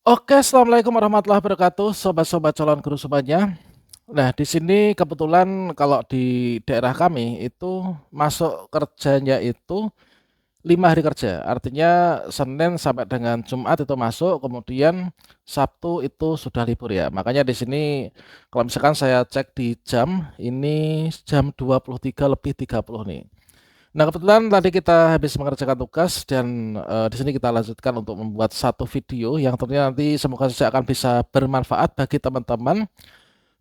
Oke, assalamualaikum warahmatullahi wabarakatuh, sobat-sobat calon guru semuanya. Nah, di sini kebetulan kalau di daerah kami itu masuk kerjanya itu 5 hari kerja, artinya Senin sampai dengan Jumat itu masuk, kemudian Sabtu itu sudah libur ya. Makanya di sini kalau misalkan saya cek di jam, ini jam 23 lebih 30 nih. Nah, kebetulan tadi kita habis mengerjakan tugas dan di sini kita lanjutkan untuk membuat satu video yang tentunya nanti semoga saja akan bisa bermanfaat bagi teman-teman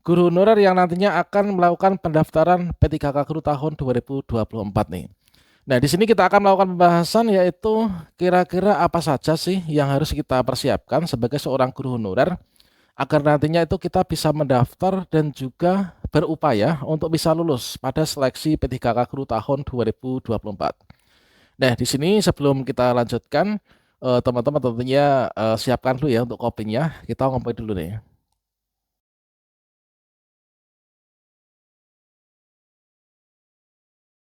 guru honorer yang nantinya akan melakukan pendaftaran P3K Guru tahun 2024 nih. Nah, di sini kita akan melakukan pembahasan yaitu kira-kira apa saja sih yang harus kita persiapkan sebagai seorang guru honorer agar nantinya itu kita bisa mendaftar dan juga berupaya untuk bisa lulus pada seleksi P3K Guru tahun 2024. Nah, di sini sebelum kita lanjutkan, teman-teman tentunya siapkan dulu ya untuk kopinya. Kita ngopi dulu nih.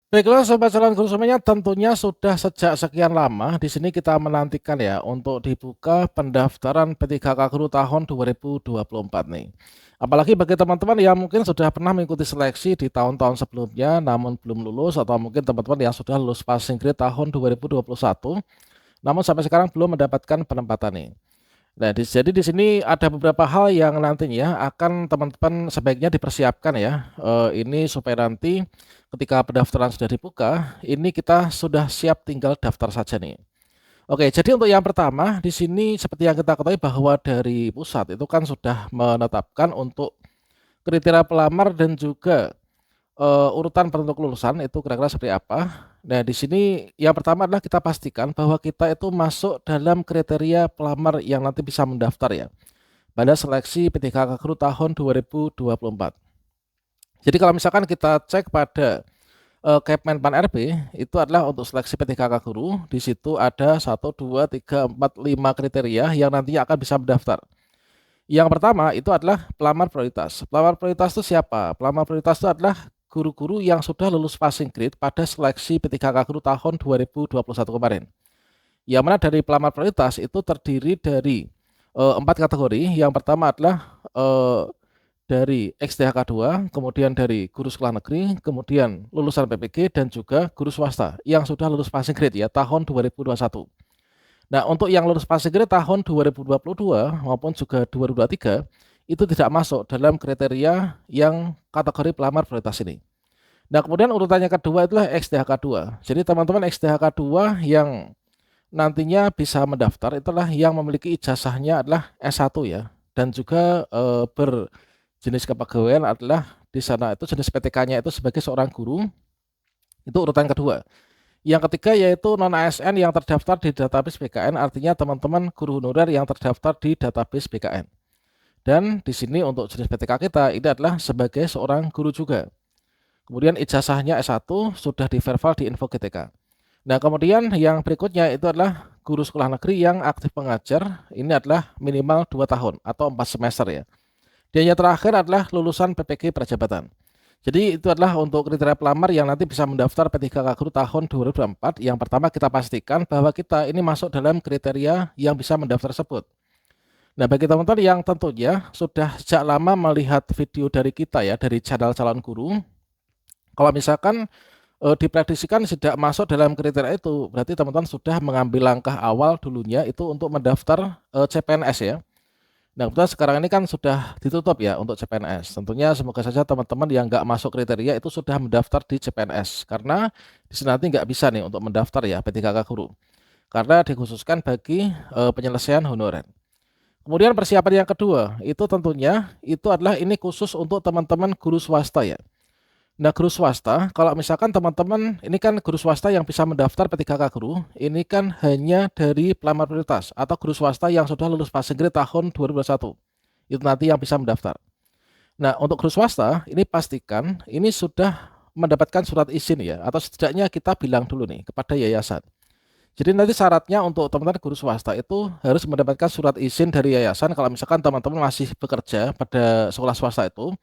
Baiklah, sobat calon guru semuanya, tentunya sudah sejak sekian lama di sini kita menantikan ya untuk dibuka pendaftaran P3K Guru tahun 2024 nih. Apalagi bagi teman-teman yang mungkin sudah pernah mengikuti seleksi di tahun-tahun sebelumnya namun belum lulus atau mungkin teman-teman yang sudah lulus passing grade tahun 2021 namun sampai sekarang belum mendapatkan penempatan nih. Nah, jadi di sini ada beberapa hal yang nantinya akan teman-teman sebaiknya dipersiapkan ya. Ini supaya nanti ketika pendaftaran sudah dibuka, ini kita sudah siap tinggal daftar saja nih. Oke, jadi untuk yang pertama di sini seperti yang kita ketahui bahwa dari pusat itu kan sudah menetapkan untuk kriteria pelamar dan juga urutan penentu kelulusan itu kira-kira seperti apa. Nah, di sini yang pertama adalah kita pastikan bahwa kita itu masuk dalam kriteria pelamar yang nanti bisa mendaftar ya pada seleksi P3K Guru tahun 2024. Jadi kalau misalkan kita cek pada Kepmenpan RB itu adalah untuk seleksi P3K Guru, di situ ada 1, 2, 3, 4, 5 kriteria yang nantinya akan bisa mendaftar. Yang pertama itu adalah pelamar prioritas. Pelamar prioritas itu siapa? Pelamar prioritas itu adalah guru-guru yang sudah lulus passing grade pada seleksi P3K Guru tahun 2021 kemarin. Yang mana dari pelamar prioritas itu terdiri dari 4 kategori. Yang pertama adalah dari XTHK 2, kemudian dari guru sekolah negeri, kemudian lulusan PPG dan juga guru swasta yang sudah lulus passing grade ya tahun 2021. Nah, untuk yang lulus passing grade tahun 2022 maupun juga 2023 itu tidak masuk dalam kriteria yang kategori pelamar prioritas ini. Nah, kemudian urutannya kedua itulah XDHK 2. Jadi teman-teman XDHK 2 yang nantinya bisa mendaftar itulah yang memiliki ijazahnya adalah S1 ya dan juga berjenis kepegawaian adalah di sana itu jenis PTK-nya itu sebagai seorang guru. Itu urutan kedua. Yang ketiga yaitu non ASN yang terdaftar di database BKN, artinya teman-teman guru honorer yang terdaftar di database BKN. Dan di sini untuk jenis PTK kita ini adalah sebagai seorang guru juga. Kemudian ijazahnya S1 sudah diverval di Info GTK. Nah, kemudian yang berikutnya itu adalah guru sekolah negeri yang aktif mengajar. Ini adalah minimal 2 tahun atau 4 semester ya. Dan yang terakhir adalah lulusan PPG Prajabatan. Jadi itu adalah untuk kriteria pelamar yang nanti bisa mendaftar P3K Guru tahun 2024. Yang pertama kita pastikan bahwa kita ini masuk dalam kriteria yang bisa mendaftar tersebut. Nah, bagi teman-teman yang tentunya sudah sejak lama melihat video dari kita ya, dari channel calon guru, kalau misalkan diprediksikan tidak masuk dalam kriteria itu, berarti teman-teman sudah mengambil langkah awal dulunya itu untuk mendaftar CPNS ya. Nah, kebetulan sekarang ini kan sudah ditutup ya untuk CPNS. Tentunya semoga saja teman-teman yang nggak masuk kriteria itu sudah mendaftar di CPNS. Karena di sini nanti nggak bisa nih untuk mendaftar ya P3K Guru. Karena dikhususkan bagi penyelesaian honorer. Kemudian persiapan yang kedua, itu tentunya itu adalah ini khusus untuk teman-teman guru swasta ya. Nah, guru swasta, kalau misalkan teman-teman ini kan guru swasta yang bisa mendaftar P3K Guru, ini kan hanya dari pelamar prioritas atau guru swasta yang sudah lulus passing grade tahun 2021. Itu nanti yang bisa mendaftar. Nah, untuk guru swasta, ini pastikan ini sudah mendapatkan surat izin ya, atau setidaknya kita bilang dulu nih kepada yayasan. Jadi nanti syaratnya untuk teman-teman guru swasta itu harus mendapatkan surat izin dari yayasan kalau misalkan teman-teman masih bekerja pada sekolah swasta itu.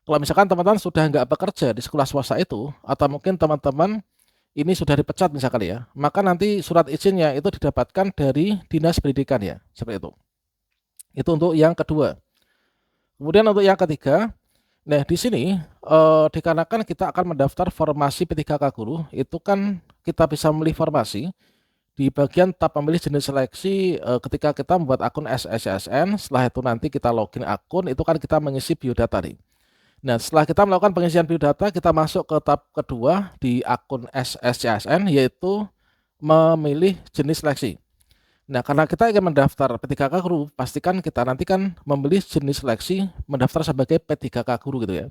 Kalau misalkan teman-teman sudah nggak bekerja di sekolah swasta itu, atau mungkin teman-teman ini sudah dipecat misalkan ya, maka nanti surat izinnya itu didapatkan dari Dinas Pendidikan ya, seperti itu. Itu untuk yang kedua. Kemudian untuk yang ketiga, nah di sini dikarenakan kita akan mendaftar formasi P3K guru, itu kan kita bisa memilih formasi di bagian tab memilih jenis seleksi ketika kita membuat akun SSCSN. Setelah itu nanti kita login akun, itu kan kita mengisi biodata nih. Nah, setelah kita melakukan pengisian biodata, kita masuk ke tab kedua di akun SSCSN, yaitu memilih jenis seleksi. Nah, karena kita ingin mendaftar P3K guru, pastikan kita nanti kan memilih jenis seleksi mendaftar sebagai P3K guru gitu ya.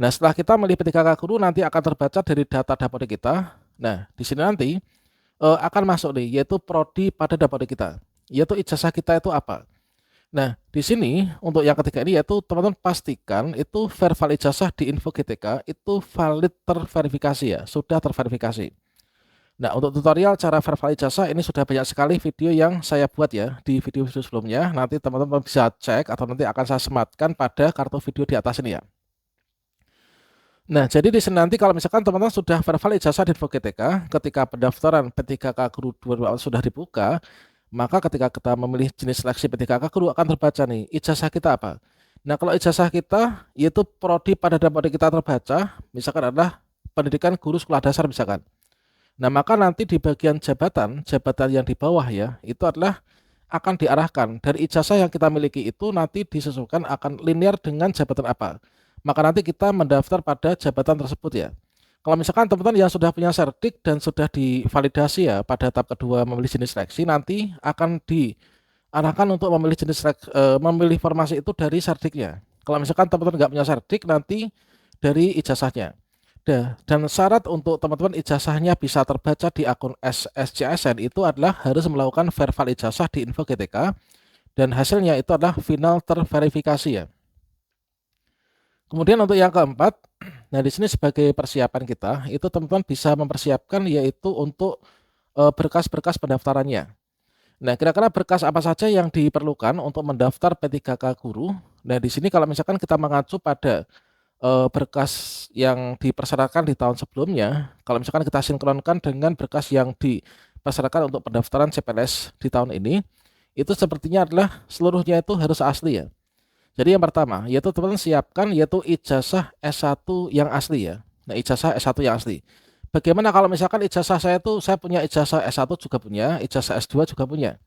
Nah, setelah kita memilih P3K guru, nanti akan terbaca dari data Dapodik kita. Nah, di sini nanti akan masuk nih, yaitu prodi pada Dapodik kita, yaitu ijazah kita itu apa. Nah, di sini untuk yang ketiga ini yaitu teman-teman pastikan itu verbal ijazah di info GTK itu valid terverifikasi ya, sudah terverifikasi. Nah, untuk tutorial cara verbal ijazah ini sudah banyak sekali video yang saya buat ya di video-video sebelumnya. Nanti teman-teman bisa cek atau nanti akan saya sematkan pada kartu video di atas ini ya. Nah, jadi di sini nanti kalau misalkan teman-teman sudah verbal ijazah di info GTK, ketika pendaftaran P3K Guru 2024 sudah dibuka, maka ketika kita memilih jenis seleksi P3K guru akan terbaca nih ijazah kita apa. Nah, kalau ijazah kita yaitu prodi pada Dapodik kita terbaca, misalkan adalah pendidikan guru sekolah dasar misalkan. Nah, maka nanti di bagian jabatan yang di bawah ya, itu adalah akan diarahkan dari ijazah yang kita miliki itu nanti disesuaikan akan linear dengan jabatan apa. Maka nanti kita mendaftar pada jabatan tersebut ya. Kalau misalkan teman-teman yang sudah punya serdik dan sudah divalidasi ya pada tahap kedua memilih jenis seleksi, nanti akan diarahkan untuk memilih memilih formasi itu dari serdiknya. Kalau misalkan teman-teman nggak punya serdik, nanti dari ijazahnya. Dan syarat untuk teman-teman ijazahnya bisa terbaca di akun SSCSN itu adalah harus melakukan verbal ijazah di info GTK dan hasilnya itu adalah final terverifikasi ya. Kemudian untuk yang keempat, nah di sini sebagai persiapan kita, itu teman-teman bisa mempersiapkan yaitu untuk berkas-berkas pendaftarannya. Nah, kira-kira berkas apa saja yang diperlukan untuk mendaftar P3K guru? Nah, di sini kalau misalkan kita mengacu pada berkas yang dipersyaratkan di tahun sebelumnya, kalau misalkan kita sinkronkan dengan berkas yang dipersyaratkan untuk pendaftaran CPNS di tahun ini, itu sepertinya adalah seluruhnya itu harus asli ya. Jadi yang pertama, yaitu teman-teman siapkan yaitu ijazah S1 yang asli ya. Nah, ijazah S1 yang asli. Bagaimana kalau misalkan ijazah saya punya ijazah S1 juga punya, ijazah S2 juga punya.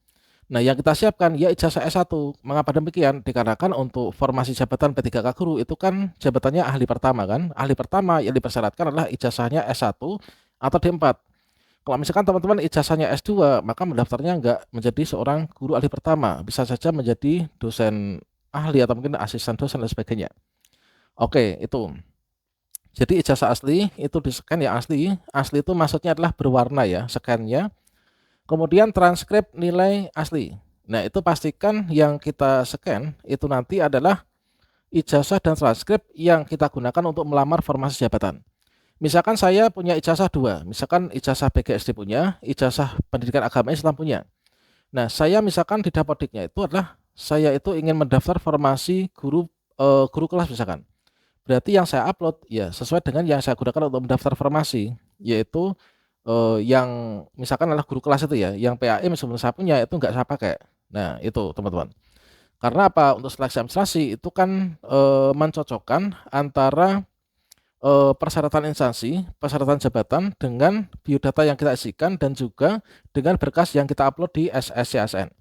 Nah, yang kita siapkan ya ijazah S1. Mengapa demikian? Dikarenakan untuk formasi jabatan P3K guru itu kan jabatannya ahli pertama kan. Ahli pertama yang dipersyaratkan adalah ijazahnya S1 atau D4. Kalau misalkan teman-teman ijazahnya S2, maka mendaftarnya nggak menjadi seorang guru ahli pertama. Bisa saja menjadi dosen ahli atau mungkin asisten dosen dan sebagainya. Oke, itu. Jadi ijazah asli itu di-scan ya asli. Asli itu maksudnya adalah berwarna ya, scan-nya. Kemudian transkrip nilai asli. Nah, itu pastikan yang kita scan itu nanti adalah ijazah dan transkrip yang kita gunakan untuk melamar formasi jabatan. Misalkan saya punya ijazah dua, misalkan ijazah PGSD punya, ijazah pendidikan agama Islam punya. Nah, saya misalkan di Dapodiknya itu adalah saya itu ingin mendaftar formasi guru kelas misalkan. Berarti yang saya upload ya sesuai dengan yang saya gunakan untuk mendaftar formasi, yaitu yang misalkan adalah guru kelas itu ya, yang PAM sebelum saya punya itu nggak saya pakai. Nah, itu teman-teman. Karena apa? Untuk seleksi administrasi itu kan mencocokkan antara persyaratan instansi, persyaratan jabatan dengan biodata yang kita isikan dan juga dengan berkas yang kita upload di SSCSN.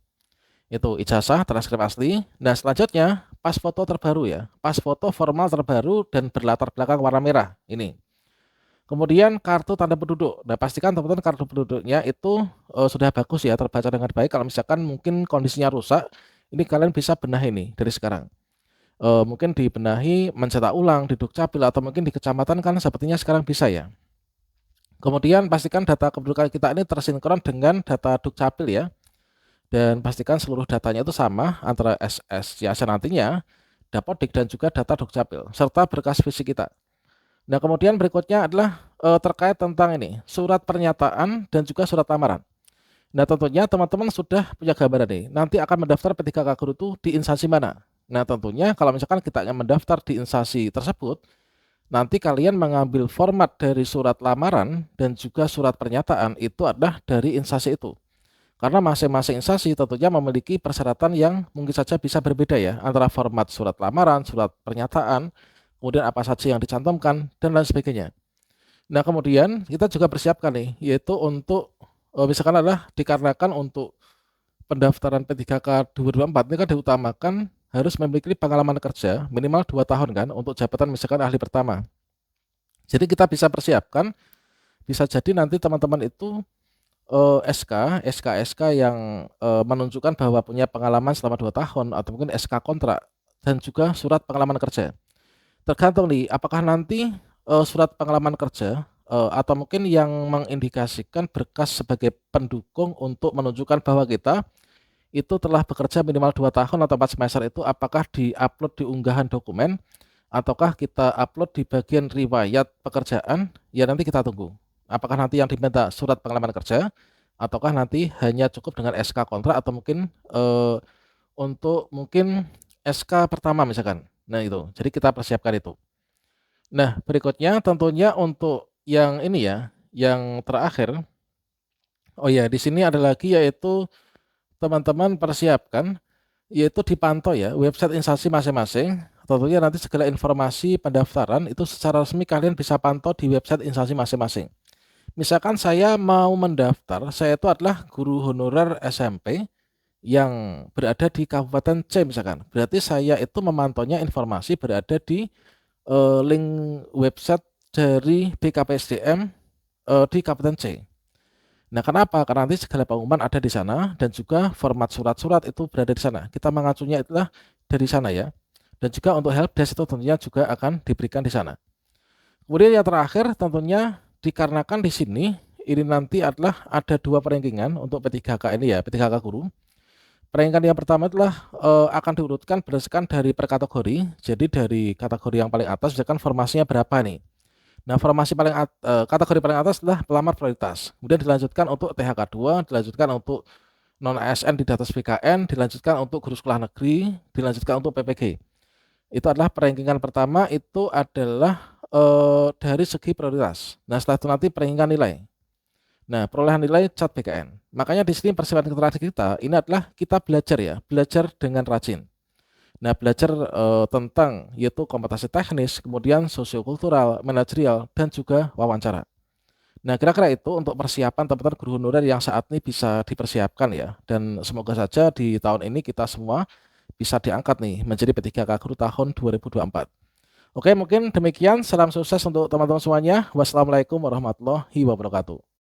Itu ijazah, transkrip asli. Nah, selanjutnya pas foto terbaru ya, pas foto formal terbaru dan berlatar belakang warna merah ini. Kemudian kartu tanda penduduk. Nah, pastikan teman-teman kartu penduduknya itu sudah bagus ya, terbaca dengan baik. Kalau misalkan mungkin kondisinya rusak, ini kalian bisa benahi ini dari sekarang. Mungkin dibenahi, mencetak ulang di Dukcapil atau mungkin di kecamatan kan sepertinya sekarang bisa ya. Kemudian pastikan data kependudukan kita ini tersinkron dengan data Dukcapil ya. Dan pastikan seluruh datanya itu sama antara SSCSN nantinya, Dapodik dan juga data Dukcapil serta berkas fisik kita. Nah, kemudian berikutnya adalah terkait tentang ini, surat pernyataan dan juga surat lamaran. Nah, tentunya teman-teman sudah punya gambaran nih, nanti akan mendaftar P3K guru itu di instansi mana. Nah, tentunya kalau misalkan kita ingin mendaftar di instansi tersebut, nanti kalian mengambil format dari surat lamaran dan juga surat pernyataan itu adalah dari instansi itu. Karena masing-masing instansi tentunya memiliki persyaratan yang mungkin saja bisa berbeda ya, antara format surat lamaran, surat pernyataan, kemudian apa saja yang dicantumkan, dan lain sebagainya. Nah, kemudian kita juga persiapkan nih, yaitu untuk misalkan adalah dikarenakan untuk pendaftaran P3K 2024 ini kan diutamakan harus memiliki pengalaman kerja minimal 2 tahun kan untuk jabatan misalkan ahli pertama. Jadi kita bisa persiapkan, bisa jadi nanti teman-teman itu SK yang menunjukkan bahwa punya pengalaman selama 2 tahun atau mungkin SK kontrak dan juga surat pengalaman kerja. Tergantung nih, apakah nanti surat pengalaman kerja atau mungkin yang mengindikasikan berkas sebagai pendukung untuk menunjukkan bahwa kita itu telah bekerja minimal 2 tahun atau 4 semester itu apakah di-upload di unggahan dokumen ataukah kita upload di bagian riwayat pekerjaan, ya nanti kita tunggu. Apakah nanti yang diminta surat pengalaman kerja ataukah nanti hanya cukup dengan SK kontrak atau mungkin untuk mungkin SK pertama misalkan. Nah itu, jadi kita persiapkan itu. Nah berikutnya tentunya untuk yang ini ya, yang terakhir, oh ya di sini ada lagi yaitu teman-teman persiapkan yaitu dipantau ya website instansi masing-masing. Tentunya nanti segala informasi pendaftaran itu secara resmi kalian bisa pantau di website instansi masing-masing. Misalkan saya mau mendaftar, saya itu adalah guru honorer SMP yang berada di Kabupaten C misalkan. Berarti saya itu memantaunya informasi berada di link website dari BKPSDM di Kabupaten C. Nah, kenapa? Karena nanti segala pengumuman ada di sana dan juga format surat-surat itu berada di sana. Kita mengacunya itulah dari sana ya. Dan juga untuk helpdesk itu tentunya juga akan diberikan di sana. Kemudian yang terakhir tentunya dikarenakan di sini ini nanti adalah ada 2 perankingan untuk P3K ini ya, P3K guru. Perankingan yang pertama adalah akan diurutkan berdasarkan dari per kategori. Jadi dari kategori yang paling atas misalkan formasinya berapa nih. Nah, kategori paling atas adalah pelamar prioritas. Kemudian dilanjutkan untuk THK 2, dilanjutkan untuk non ASN di atas PKN, dilanjutkan untuk guru sekolah negeri, dilanjutkan untuk PPG. Itu adalah perankingan pertama itu adalah dari segi prioritas. Nah, setelah itu nanti perankingan nilai. Nah, perolehan nilai CAT PKN. Makanya di sini persiapan terakhir kita ini adalah kita belajar ya, belajar dengan rajin. Nah, belajar tentang yaitu kompetensi teknis, kemudian sosiokultural, manajerial, dan juga wawancara. Nah, kira-kira itu untuk persiapan teman-teman guru honorer yang saat ini bisa dipersiapkan ya. Dan semoga saja di tahun ini kita semua bisa diangkat nih menjadi P3K Guru tahun 2024. Oke, mungkin demikian. Salam sukses untuk teman-teman semuanya. Wassalamualaikum warahmatullahi wabarakatuh.